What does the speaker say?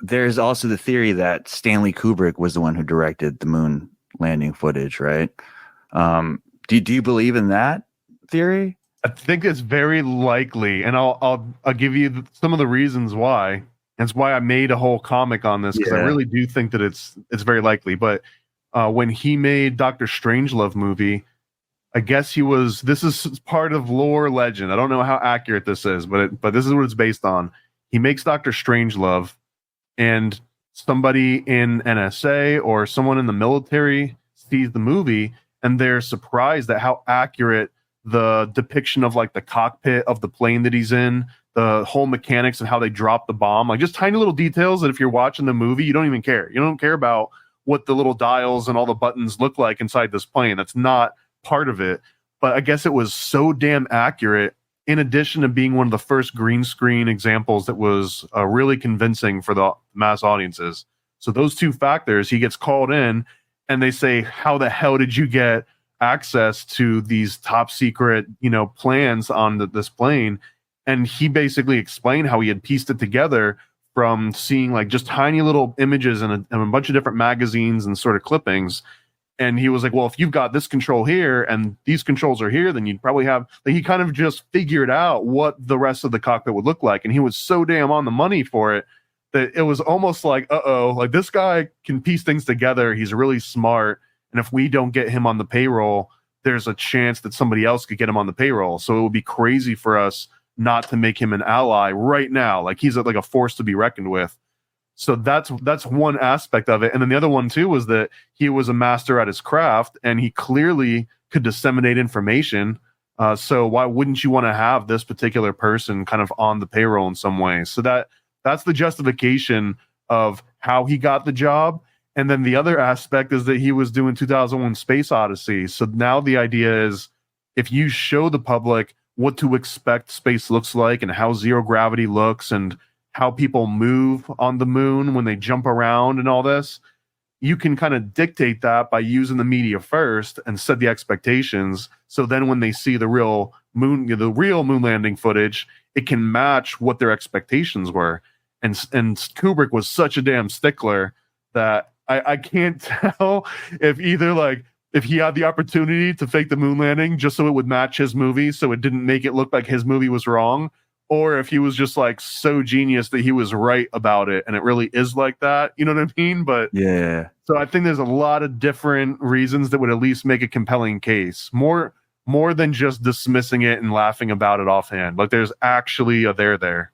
there's also the theory that Stanley Kubrick was the one who directed the moon landing footage, right? Do you believe in that theory? I think it's very likely, and I'll give you some of the reasons why. That's why I made a whole comic on this, because I really do think that it's very likely. But when he made Doctor Strangelove movie, I guess this is part of lore legend. I don't know how accurate this is, but this is what it's based on. He makes Doctor Strangelove, and somebody in NSA or someone in the military sees the movie, and they're surprised at how accurate the depiction of like the cockpit of the plane that he's in, the whole mechanics of how they drop the bomb, like just tiny little details that if you're watching the movie, you don't even care. You don't care about what the little dials and all the buttons look like inside this plane. That's not part of it. But I guess it was so damn accurate, in addition to being one of the first green screen examples that was really convincing for the mass audiences. So those two factors, he gets called in and they say, how the hell did you get access to these top secret, plans on this plane? And he basically explained how he had pieced it together from seeing like just tiny little images in a bunch of different magazines and sort of clippings. And he was like, well, if you've got this control here and these controls are here, then you'd probably have, like, he kind of just figured out what the rest of the cockpit would look like. And he was so damn on the money for it that it was almost like, like this guy can piece things together. He's really smart. And if we don't get him on the payroll, there's a chance that somebody else could get him on the payroll. So it would be crazy for us not to make him an ally right now. Like he's like a force to be reckoned with. So that's one aspect of it. And then the other one too was that he was a master at his craft and he clearly could disseminate information. So why wouldn't you want to have this particular person kind of on the payroll in some way? So that's the justification of how he got the job. And then the other aspect is that he was doing 2001 Space Odyssey. So now the idea is if you show the public what to expect space looks like and how zero gravity looks and how people move on the moon when they jump around and all this, you can kind of dictate that by using the media first and set the expectations. So then when they see the real moon landing footage, it can match what their expectations were. And Kubrick was such a damn stickler that I can't tell if he had the opportunity to fake the moon landing just so it would match his movie, so it didn't make it look like his movie was wrong, or if he was just like so genius that he was right about it and it really is like that. You know what I mean? But yeah. So I think there's a lot of different reasons that would at least make a compelling case. More than just dismissing it and laughing about it offhand. Like there's actually a there.